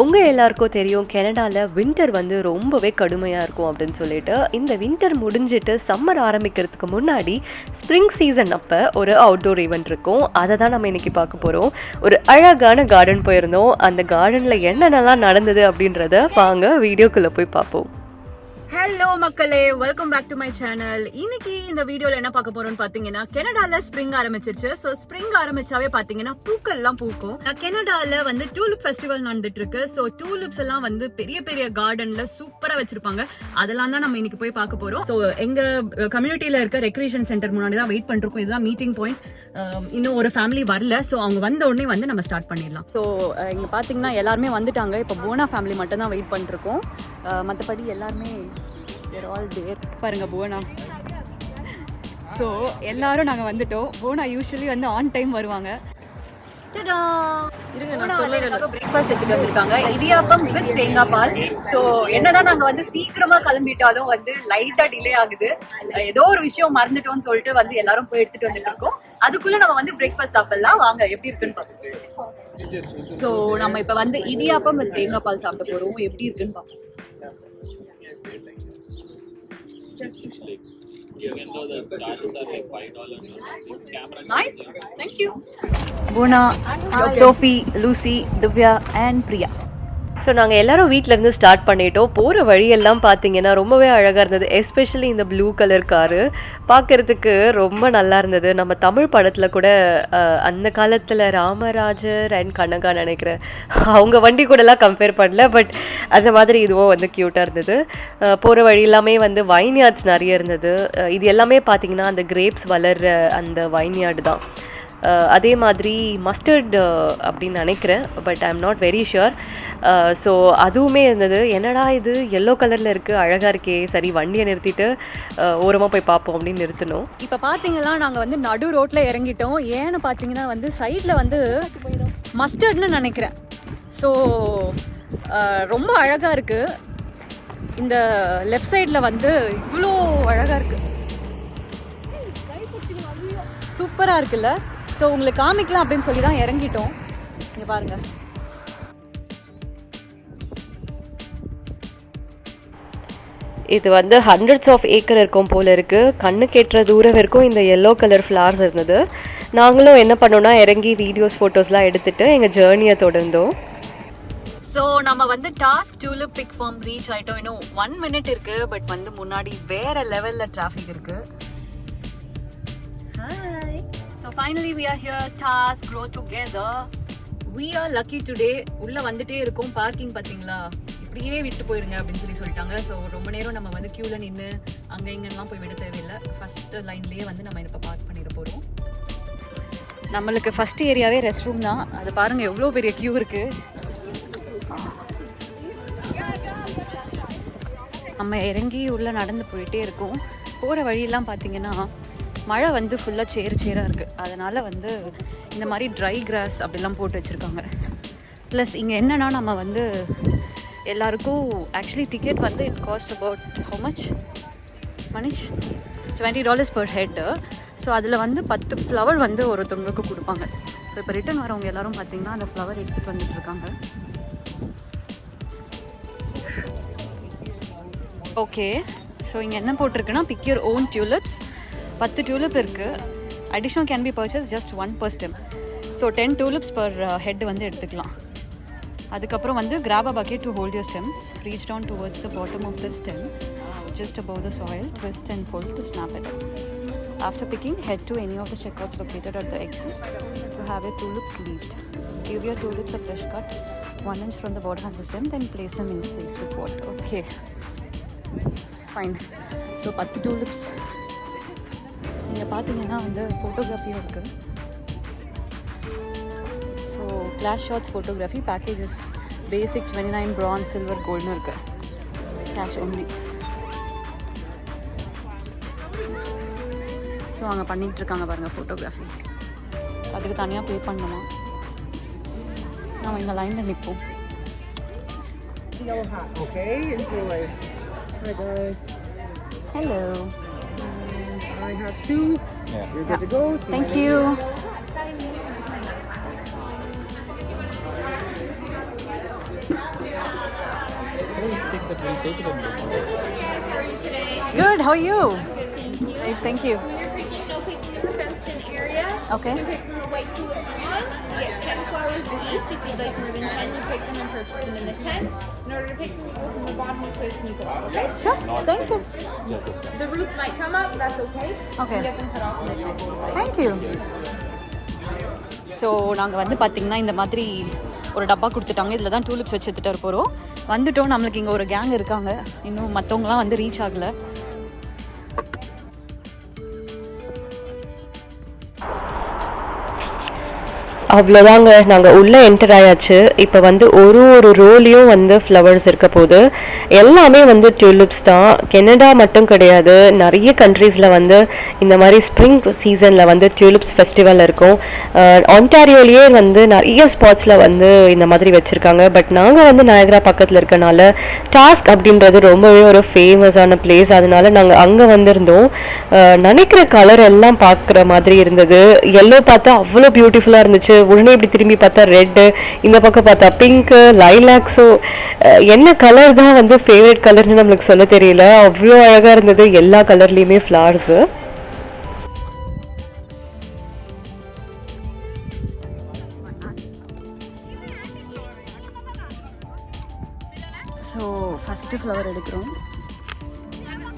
உங்கள் எல்லாருக்கும் தெரியும் கனடாவில் வின்டர் வந்து ரொம்பவே கடுமையாக இருக்கும் அப்படின்னு சொல்லிட்டு, இந்த வின்டர் முடிஞ்சிட்டு சம்மர் ஆரம்பிக்கிறதுக்கு முன்னாடி ஸ்ப்ரிங் சீசன் அப்போ ஒரு அவுட்டோர் ஈவெண்ட் இருக்கும். அதை தான் நம்ம இன்றைக்கி பார்க்க போகிறோம். ஒரு அழகான கார்டன் போயிருந்தோம். அந்த கார்டனில் என்னென்னலாம் நடந்தது அப்படின்றத வாங்க வீடியோக்குள்ளே போய் பார்ப்போம். ஹலோ மக்களே, welcome back to my channel. இன்னைக்கு இந்த வீடியோல என்ன பார்க்க போறோம்னு பாத்தீங்கன்னா, கனடால ஸ்ப்ரிங் ஆரம்பிச்சிருச்சு. சோ ஸ்ப்ரிங் ஆரம்பிச்சாவே பாத்தீங்கன்னா பூக்கள் எல்லாம் பூக்கும். கனடால வந்து டூலிப் ஃபெஸ்டிவல் நடந்துட்டு இருக்கு. சோ டூலிப்ஸ் எல்லாம் வந்து பெரிய பெரிய கார்டன்ல சூப்பரா வச்சிருப்பாங்க. அதெல்லாம் தான் நம்ம இன்னைக்கு போய் பார்க்க போறோம். சோ எங்க கம்யூனிட்டியில இருக்க ரெக்ரியேஷன் சென்டர் முன்னாடி தான் வெயிட் பண்ணிருக்கோம். இதுதான் மீட்டிங் பாயிண்ட். இன்னும் ஒரு ஃபேமிலி வரல. ஸோ அவங்க வந்த உடனே வந்து நம்ம ஸ்டார்ட் பண்ணிடலாம். ஸோ இங்கே பார்த்தீங்கன்னா எல்லாருமே வந்துட்டாங்க. இப்போ போனா ஃபேமிலி மட்டும் தான் வெயிட் பண்ணிருக்கோம். மற்றபடி எல்லாருமே ஆல் தேர். பாருங்க போனா. ஸோ எல்லாரும் நாங்கள் வந்துட்டோம். போனா யூஸ்வலி வந்து ஆன் டைம் வருவாங்க. பிரேக்ஃபாஸ்ட் எடுத்துட்டு வந்திருக்காங்க. இடியாப்பம் வித் தேங்காய் பால். ஸோ என்னதான் நாங்க வந்து சீக்கிரமா கிளம்பிட்டாலும் வந்து லைட்டா டிலே ஆகுது. ஏதோ ஒரு விஷயம் மறந்துட்டோம்னு சொல்லிட்டு வந்து எல்லாரும் போய் எடுத்துட்டு வந்துட்டு இருக்கோம். அதுக்குள்ள நம்ம வந்து பிரேக்ஃபாஸ்ட் சாப்பிடலாம். வாங்க எப்படி இருக்குன்னு பார்ப்போம். ஸோ நம்ம இப்ப வந்து இடியாப்பம் வித் தேங்காய் பால் சாப்பிட போறோம். எப்படி இருக்குன்னு பார்ப்போம். Even though the charges are like $5 camera. Nice. Thank you. Bona, Sophie, Lucy, Divya and Priya. So நாங்கள் எல்லோரும் வீட்டிலேருந்து ஸ்டார்ட் பண்ணிட்டோம். போகிற வழியெல்லாம் பார்த்தீங்கன்னா ரொம்பவே அழகாக இருந்தது. எஸ்பெஷலி இந்த ப்ளூ கலர் காரு பார்க்குறதுக்கு ரொம்ப நல்லா இருந்தது. நம்ம தமிழ் படத்தில் கூட அந்த காலத்தில் ராமராஜர் அண்ட் கனகா நினைக்கிறேன், அவங்க வண்டி கூடலாம் கம்பேர் பண்ணல. பட் அந்த மாதிரி இதுவும் வந்து க்யூட்டாக இருந்தது. போகிற வழி எல்லாமே வந்து வைன்யார்ட்ஸ் நிறைய இருந்தது. இது எல்லாமே பார்த்தீங்கன்னா அந்த கிரேப்ஸ் வளர்கிற அந்த வைன்யார்டு தான். அதே மாதிரி மஸ்டர்ட் அப்படின்னு நினைக்கிறேன், but I am not very sure. So அதுவுமே இருந்தது. என்னடா இது எல்லோ கலரில் இருக்குது, அழகாக இருக்கே, சரி வண்டியை நிறுத்திட்டு ஓரமாக போய் பார்ப்போம் அப்படின்னு நிறுத்தணும். இப்போ பார்த்தீங்கன்னா நாங்கள் வந்து நடு ரோட்டில் இறங்கிட்டோம். ஏன்னு பார்த்தீங்கன்னா வந்து சைடில் வந்து மஸ்டர்ட்னு நினைக்கிறேன். ஸோ ரொம்ப அழகாக இருக்குது. இந்த லெஃப்ட் சைடில் வந்து இவ்வளோ அழகாக இருக்குது, சூப்பராக இருக்குல்ல. ஸோ உங்களுக்கு காமிக்கலாம் அப்படின்னு சொல்லி தான் இறங்கிட்டோம். இங்கே பாருங்கள். இது வந்து ஹண்ட்ரட்ஸ் ஆஃப் ஏக்கர் இருக்கும் போல் இருக்குது. கண்ணுக்கு ஏற்ற தூரம் வரைக்கும் இந்த எல்லோ கலர் ஃப்ளார்ஸ் இருந்தது. நாங்களும் என்ன பண்ணோன்னா இறங்கி வீடியோஸ் ஃபோட்டோஸ்லாம் எடுத்துகிட்டு எங்கள் ஜேர்னியை தொடர்ந்தோம். ஸோ நம்ம வந்து task tulip pick farm reach ஆகிட்டோம். இன்னும் 1 minute இருக்குது. பட் வந்து முன்னாடி வேறு லெவலில் டிராஃபிக் இருக்குது. So finally we are here. Task grow together. We are lucky today. உள்ள வந்துட்டே இருக்கோம். பார்க்கிங் பாத்தீங்களா, இப்படியே விட்டு போயிருங்க அப்படின்னு சொல்லிட்டாங்க. ஸோ ரொம்ப நேரம் நம்ம வந்து கியூல நின்று அங்கே இங்கெல்லாம் போய் விட தேவையில்லை. ஃபர்ஸ்ட் லைன்லேயே வந்து நம்ம இப்போ பார்க் பண்ணிட போகிறோம். நம்மளுக்கு ஃபர்ஸ்ட் ஏரியாவே ரெஸ்ட் ரூம் தான். அது பாருங்க எவ்வளோ பெரிய கியூ இருக்கு. நம்ம இறங்கி உள்ள நடந்து போயிட்டே இருக்கோம். போகிற வழியெல்லாம் பார்த்தீங்கன்னா மழை வந்து ஃபுல்லாக சேராக இருக்குது. அதனால் வந்து இந்த மாதிரி ட்ரை கிராஸ் அப்படிலாம் போட்டு வச்சுருக்காங்க. ப்ளஸ் இங்கே என்னென்னா நம்ம வந்து எல்லாருக்கும் ஆக்சுவலி டிக்கெட் வந்து it cost about how much Manish $20 per head. So அதில் வந்து 10 ஃப்ளவர் வந்து ஒருத்தவங்களுக்கு கொடுப்பாங்க. ஸோ இப்போ ரிட்டர்ன் வரவங்க எல்லோரும் பார்த்திங்கன்னா அந்த ஃப்ளவர் எடுத்துகிட்டு வந்துட்டுருக்காங்க. ஓகே, ஸோ இங்கே என்ன போட்டிருக்குன்னா pick your own tulips. 10 tulip இருக்குது. Additional can be purchase just 1 per stem. So 10 tulips per head வந்து எடுத்துக்கலாம். அதுக்கப்புறம் வந்து grab a bucket to hold your stems. Reach down towards the bottom of the stem, just above the soil. Twist and pull to snap it up. After picking, head to any of the checkouts located at the exit to have your tulips leaved. Give your tulips a fresh cut 1 inch from the bottom of the stem, then place them in place with water. Okay, fine. So 10 tulips. இங்கே பார்த்தீங்கன்னா வந்து ஃபோட்டோகிராஃபியும் இருக்குது. So class shots photography packages basic 29 bronze silver goldனு இருக்குது. Cash only. So அங்கே பண்ணிகிட்ருக்காங்க பாருங்கள் ஃபோட்டோகிராஃபி. அதுக்கு தனியாக பே பண்ணணுமா? நம்ம இங்கே லைனில் நிற்போம். Hello. I have 2. Yeah. You're good to go. Thank you. We'll take it in the morning. How are you today? Good, how are you? Good, thank you. Great, thank you. When you're picking, no picking in the fenced-in area. Okay. You pick from the white tulips one. You get 10 flowers each. If you'd like more than 10, you pick them and purchase them in the 10. In order to pick them, you go from the bottom, you twist, and you go out, okay? Sure, Not thank you. Just this one. The roots might come up, that's okay. Okay. You can get them cut off in the 10. Thank you. So நாங்கள் வந்து பார்த்திங்கன்னா இந்த மாதிரி ஒரு டப்பா கொடுத்துட்டாங்க. இதில் தான் டூலிப்ஸ் வச்சு எடுத்துகிட்டு போகிறோம். வந்துட்டோம். நம்மளுக்கு இங்கே ஒரு கேங் இருக்காங்க. இன்னும் மற்றவங்களாம் வந்து ரீச் ஆகலை. அவ்வளோதாங்க, நாங்கள் உள்ளே என்டர் ஆயாச்சு. இப்போ வந்து ஒரு ரோலையும் வந்து ஃப்ளவர்ஸ் இருக்க போது. எல்லாமே வந்து டியூலிப்ஸ் தான். கெனடா மட்டும் கிடையாது, நிறைய கண்ட்ரீஸில் வந்து இந்த மாதிரி ஸ்ப்ரிங் சீசனில் வந்து டியூலிப்ஸ் ஃபெஸ்டிவல் இருக்கும். ஆன்டாரியோலேயே வந்து நிறைய ஸ்பாட்ஸில் வந்து இந்த மாதிரி வச்சுருக்காங்க. பட் நாங்கள் வந்து நயகரா பக்கத்தில் இருக்கனால டாஸ்க் அப்படின்றது ரொம்பவே ஒரு ஃபேமஸான பிளேஸ். அதனால நாங்கள் அங்கே வந்திருந்தோம். நினைக்கிற கலர் எல்லாம் பார்க்குற மாதிரி இருந்தது. எல்லோ பார்த்தா அவ்வளோ பியூட்டிஃபுல்லாக இருந்துச்சு. உடனே இப்படி திரும்பி பார்த்தா ரெட்டு, இந்த பக்கம் பார்த்தா பிங்க்கு, லைலாக். ஸோ என்ன கலர் தான் வந்து ஃபேவரட் கலர்னு நம்மளுக்கு சொல்ல தெரியல. அவ்வளோ அழகாக இருந்தது எல்லா கலர்லேயுமே ஃப்ளவர்ஸு. ஸோ ஃபஸ்ட்டு ஃப்ளவர் எடுக்கிறோம்.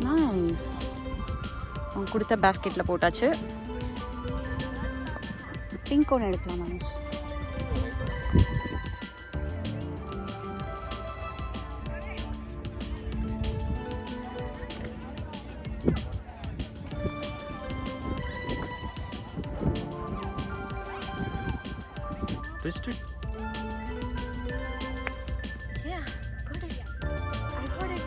நைஸ். அவங்க கொடுத்த பேஸ்கெட்டில் போட்டாச்சு. பிங்க் ஒன்று எடுக்கலாம் Manush. Twist it. Yeah, got it. I got it.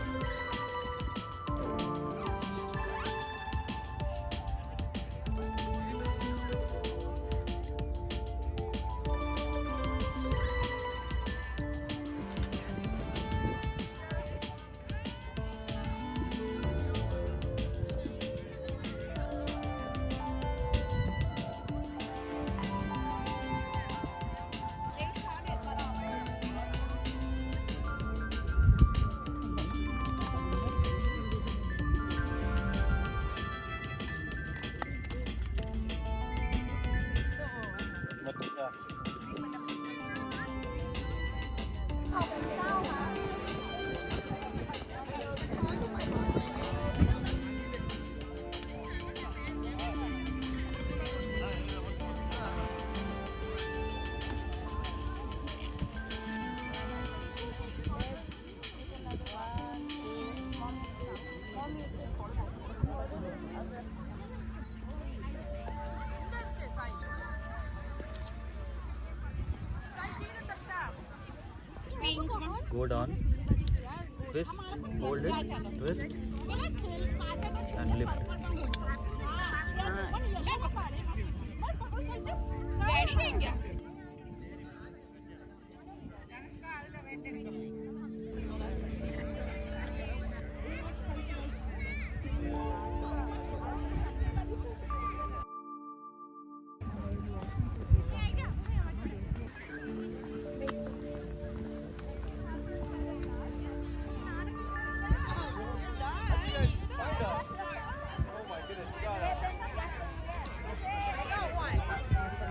Go down. Twist. Hold it. Twist. And lift.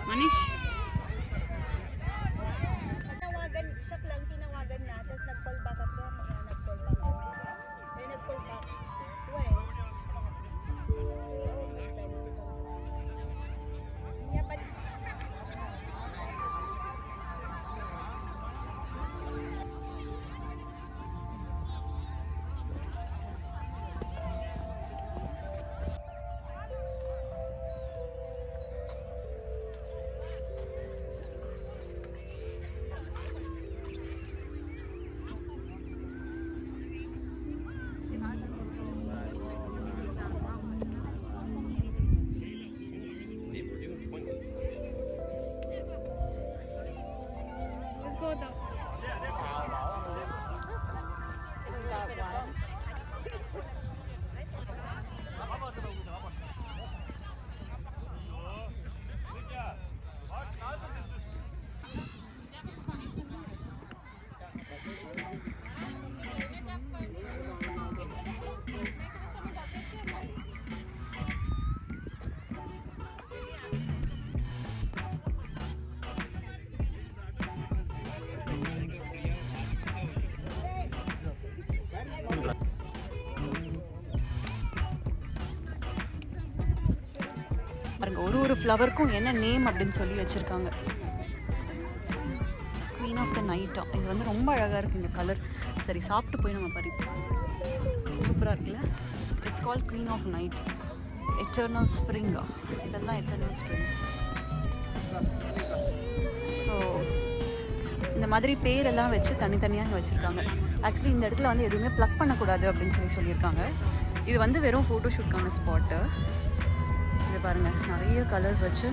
Manish பாருங்க, ஒரு ஃப்ளவருக்கும் என்ன நேம் அப்படின்னு சொல்லி வச்சிருக்காங்க. குவீன் ஆஃப் த நைட்டா, இது வந்து ரொம்ப அழகாக இருக்குது இந்த கலர். சரி, சாப்பிட்டு போய் நம்ம பறிப்போம். சூப்பராக இருக்குல்ல. It's called queen of night. Eternal ஸ்ப்ரிங்கா, இதெல்லாம் எட்டர்னல் ஸ்ப்ரிங். ஸோ இந்த மாதிரி பேரெல்லாம் வச்சு தனித்தனியாக வச்சுருக்காங்க. ஆக்சுவலி இந்த இடத்துல வந்து எதுவுமே ப்ளக் பண்ணக்கூடாது அப்படின்னு சொல்லியிருக்காங்க. இது வந்து வெறும் ஃபோட்டோஷூட்கான ஸ்பாட்டு. இது பாருங்கள், நிறைய கலர்ஸ் வச்சு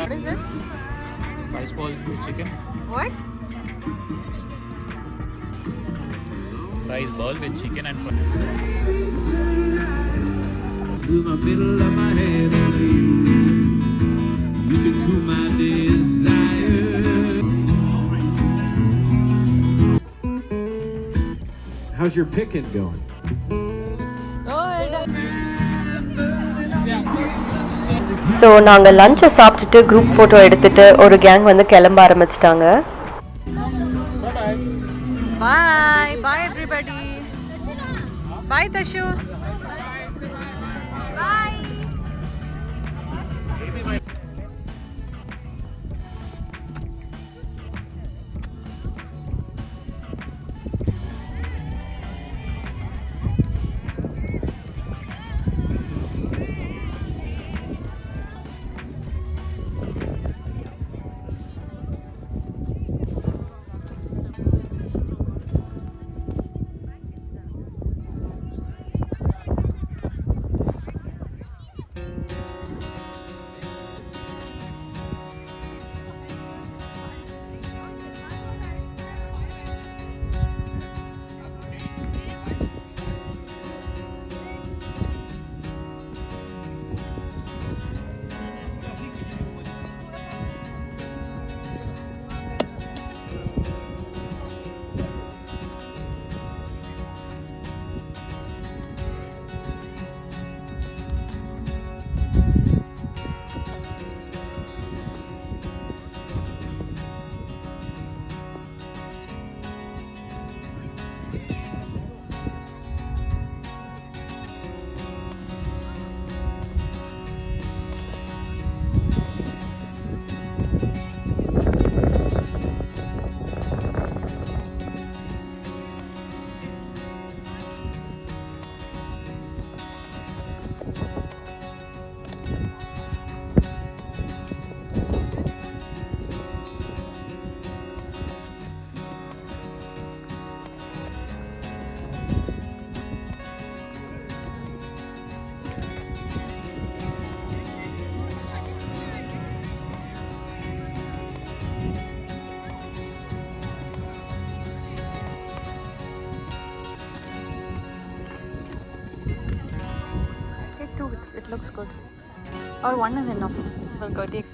What is this? Rice ball chicken. What? Rice ball with chicken and fry. Through the middle of my head only you can cool my desire. How's your picking going? So நாங்கள் லஞ்சை சாப்பிட்டுட்டு group photo எடுத்துட்டு ஒரு gang வந்து கிளம்ப ஆரம்பிச்சிட்டாங்க. Bye. Bye everybody. Bye Tashu. Bye. It looks good. Or one is enough. We'll go take.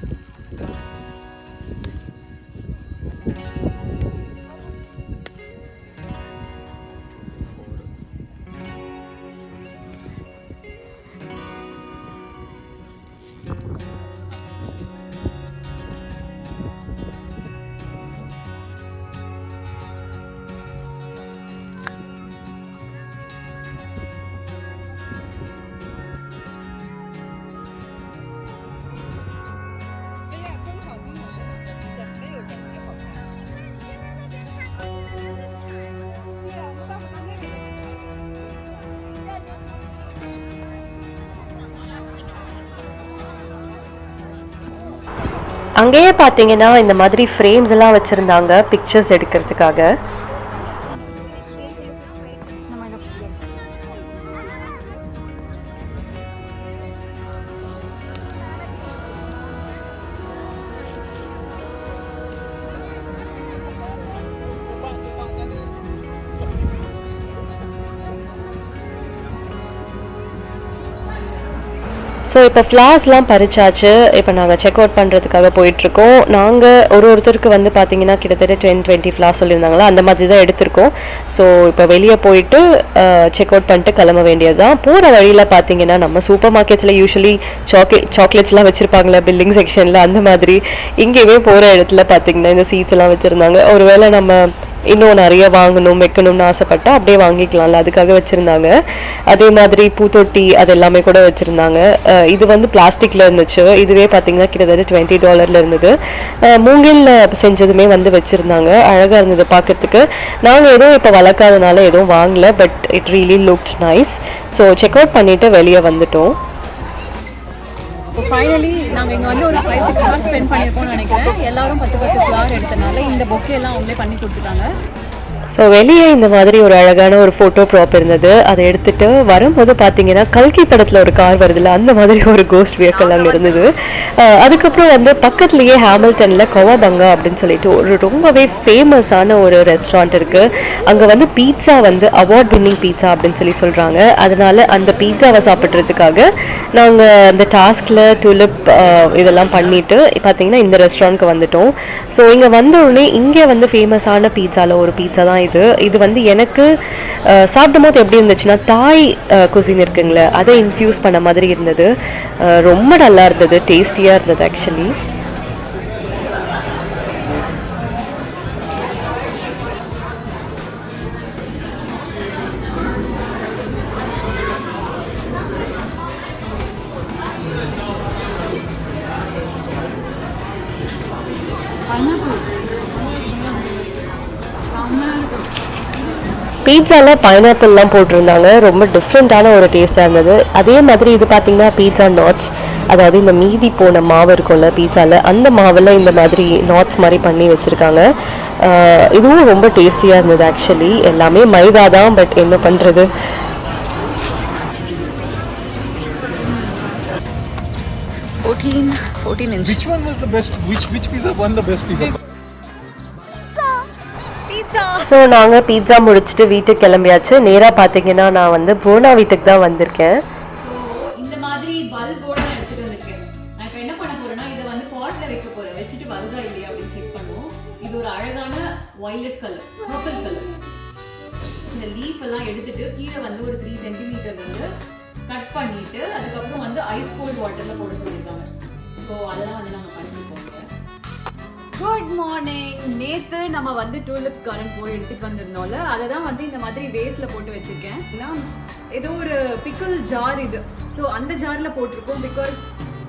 அங்கேயே பார்த்தீங்கன்னா இந்த மாதிரி ஃப்ரேம்ஸ் எல்லாம் வச்சுருந்தாங்க பிக்சர்ஸ் எடுக்கிறதுக்காக. ஸோ இப்போ ஃப்ளார்ஸ்லாம் பறிச்சாச்சு. இப்போ நாங்கள் செக் அவுட் பண்ணுறதுக்காக போயிட்டுருக்கோம். நாங்கள் ஒருத்தருக்கு வந்து பார்த்தீங்கன்னா கிட்டத்தட்ட 20 ஃப்ளார்ஸ் சொல்லியிருந்தாங்களா, அந்த மாதிரி தான் எடுத்திருக்கோம். ஸோ இப்போ வெளியே போயிட்டு செக் அவுட் பண்ணிட்டு கிளம்ப வேண்டியது தான். போகிற வழியில் பார்த்தீங்கன்னா நம்ம சூப்பர் மார்க்கெட்ஸில் யூஸ்வலி சாக்லேட்ஸ்லாம் வச்சுருப்பாங்களே பில்டிங் செக்ஷனில், அந்த மாதிரி இங்கேயுமே போகிற இடத்துல பார்த்தீங்கன்னா இந்த சீட்ஸ் எல்லாம் வச்சுருந்தாங்க. ஒருவேளை நம்ம இன்னும் நிறைய வாங்கணும் வைக்கணும்னு ஆசைப்பட்டா அப்படியே வாங்கிக்கலாம்ல, அதுக்காக வச்சுருந்தாங்க. அதே மாதிரி பூத்தொட்டி அது எல்லாமே கூட வச்சுருந்தாங்க. இது வந்து பிளாஸ்டிக்கில் இருந்துச்சு. இதுவே பார்த்தீங்கன்னா கிட்டத்தட்ட $20 இருந்தது. மூங்கில் செஞ்சதுமே வந்து வச்சுருந்தாங்க. அழகாக இருந்தது பார்க்கறதுக்கு. நாங்கள் எதுவும் இப்போ வளர்க்காதனால எதுவும் வாங்கலை. But it really looks nice. So check out பண்ணிவிட்டு வெளியே வந்துட்டோம். இப்போ ஃபைனலி நாங்கள் இங்கே வந்து ஒரு 5-6 ஹவர்ஸ் ஸ்பெண்ட் பண்ணியிருக்கோம்னு நினைக்கிறேன். எல்லாரும் 10 ஃப்ளார் எடுத்தனால இந்த பொக்கே எல்லாம் அவங்களே பண்ணி கொடுத்துட்டாங்க. ஸோ வெளியே இந்த மாதிரி ஒரு அழகான ஒரு ஃபோட்டோ ப்ராப் இருந்தது. அதை எடுத்துகிட்டு வரும்போது பார்த்தீங்கன்னா கல்கி படத்தில் ஒரு கார் வருதுல்ல, அந்த மாதிரி ஒரு கோஸ்ட் வெஹிக்கிள் அங்கே இருந்தது. அதுக்கப்புறம் வந்து பக்கத்துலேயே ஹாமில்டனில் கவாபங்கா அப்படின்னு சொல்லிட்டு ஒரு ரொம்பவே ஃபேமஸான ஒரு ரெஸ்டாரண்ட் இருக்குது. அங்கே வந்து பீட்சா வந்து அவார்ட் வின்னிங் பீட்சா அப்படின்னு சொல்கிறாங்க. அதனால் அந்த பீட்சாவை சாப்பிட்றதுக்காக நாங்கள் அந்த டாஸ்கில் டுலிப் இதெல்லாம் பண்ணிவிட்டு பார்த்தீங்கன்னா இந்த ரெஸ்டாரண்ட்க்கு வந்துட்டோம். ஸோ இங்கே வந்தோடனே இங்கே வந்து ஃபேமஸான பீட்சாவில் ஒரு பீட்சா தான் இது வந்து எனக்கு சாப்பிடும் போது எப்படி இருந்துச்சுன்னா தாய் குசின் இருக்குங்களே, அதை இன்ஃப்யூஸ் பண்ண மாதிரி இருந்தது. ரொம்ப நல்லா இருந்தது, டேஸ்டியாக இருந்தது ஆக்சுவலி. பீட்சாவில் பைனாப்பிள்லாம் போட்டிருந்தாங்க. ரொம்ப டிஃப்ரெண்ட்டான ஒரு டேஸ்ட்டாக இருந்தது. அதே மாதிரி இது பார்த்தீங்கன்னா பீட்சா நாட்ஸ், அதாவது இந்த மீதி போன மாவு இருக்கும்ல பீட்சாவில், அந்த மாவில் இந்த மாதிரி நாட்ஸ் மாதிரி பண்ணி வச்சுருக்காங்க. இதுவும் ரொம்ப டேஸ்டியாக இருந்தது ஆக்சுவலி. எல்லாமே மைதா தான், பட் என்ன பண்ணுறது. Which one was the best? Which pizza won the best pizza? So நாங்கள் பீட்சா முடிச்சுட்டு வீட்டுக்கு கிளம்பியாச்சு. நேராக பார்த்தீங்கன்னா நான் வந்து போனா வீட்டுக்கு தான் வந்திருக்கேன். ஸோ இந்த மாதிரி பல்போட நான் எடுத்துகிட்டு வந்திருக்கேன். நான் இப்போ என்ன பண்ண போகிறேன்னா இதை வந்து பாட்டில் வைக்க போகிறேன். வச்சுட்டு வருதா இல்லையா அப்படின்னு செக் பண்ணுவோம். இது ஒரு அழகான வயலட் கலர், பர்பிள் கலர். இந்த லீஃப் எல்லாம் எடுத்துட்டு கீழே வந்து ஒரு 3 சென்டிமீட்டர் வந்து கட் பண்ணிட்டு அதுக்கப்புறம் வந்து ஐஸ் கோல்ட் வாட்டரில் போட சொல்லியிருக்காங்க. ஸோ அதெல்லாம் வந்து நாங்கள் பண்ணிப்போம். Good morning. நேற்று நம்ம வந்து டூலிப்ஸ் கார்டன் போய் எடுத்துகிட்டு வந்திருந்தோம்ல, அதை தான் வந்து இந்த மாதிரி வேஸ்ட்டில் போட்டு வச்சுருக்கேன். ஏன்னா ஏதோ ஒரு பிக்கிள் ஜார் இது. ஸோ அந்த ஜாரில் போட்டிருக்கோம். பிகாஸ்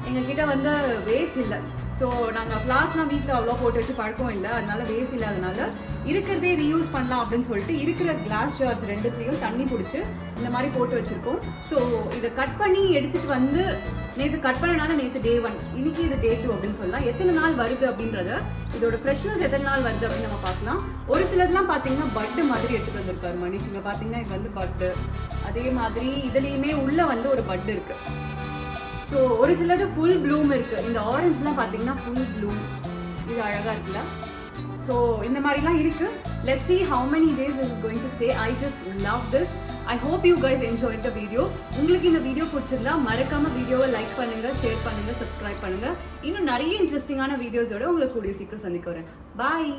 எங்ககிட்ட வந்து வேஸ்ட் இல்லை. ஸோ நாங்கள் ஃப்ளார்ஸ்லாம் வீட்டில் அவ்வளோ போட்டு வச்சு பழக்கம் இல்லை. அதனால வேஸ்ட் இல்லாதனால இருக்கிறதே ரீயூஸ் பண்ணலாம் அப்படின்னு சொல்லிட்டு இருக்கிற கிளாஸ் ஜார்ஸ் 2த்துலையும் தண்ணி பிடிச்சி இந்த மாதிரி போட்டு வச்சுருக்கோம். ஸோ இதை கட் பண்ணி எடுத்துகிட்டு வந்து நேற்று கட் பண்ணனால நேற்று Day 1, இன்னைக்கு இது Day 2 அப்படின்னு சொல்லலாம். எத்தனை நாள் வருது அப்படின்றத, இதோட ஃப்ரெஷ்னஸ் எத்தனை நாள் வருது அப்படின்னு நம்ம பார்க்கலாம். ஒரு சிலதுலாம் பார்த்தீங்கன்னா பட்டு மாதிரி எடுத்துகிட்டு வந்திருக்காரு மனிஷ். இங்கே பார்த்தீங்கன்னா இது வந்து பட்டு. அதே மாதிரி இதுலேயுமே உள்ளே வந்து ஒரு பட்டு இருக்குது. ஸோ ஒரு சிலது ஃபுல் ப்ளூம் இருக்குது. இந்த ஆரஞ்சுலாம் பார்த்தீங்கன்னா ஃபுல் ப்ளூம். இது அழகாக இருக்குல்ல. ஸோ இந்த மாதிரிலாம் இருக்குது. Let's see how many days this is going to stay. I just love this. I hope you guys enjoyed the video. உங்களுக்கு இந்த வீடியோ பிடிச்சிருந்தா மறக்காம வீடியோவை லைக் பண்ணுங்க, ஷேர் பண்ணுங்க, சப்ஸ்கிரைப் பண்ணுங்க. இன்னும் நிறைய இன்ட்ரெஸ்டிங்கான வீடியோஸோட உங்களை கூடிய சீக்கிரம் சந்திக்க வரேன். பாய்.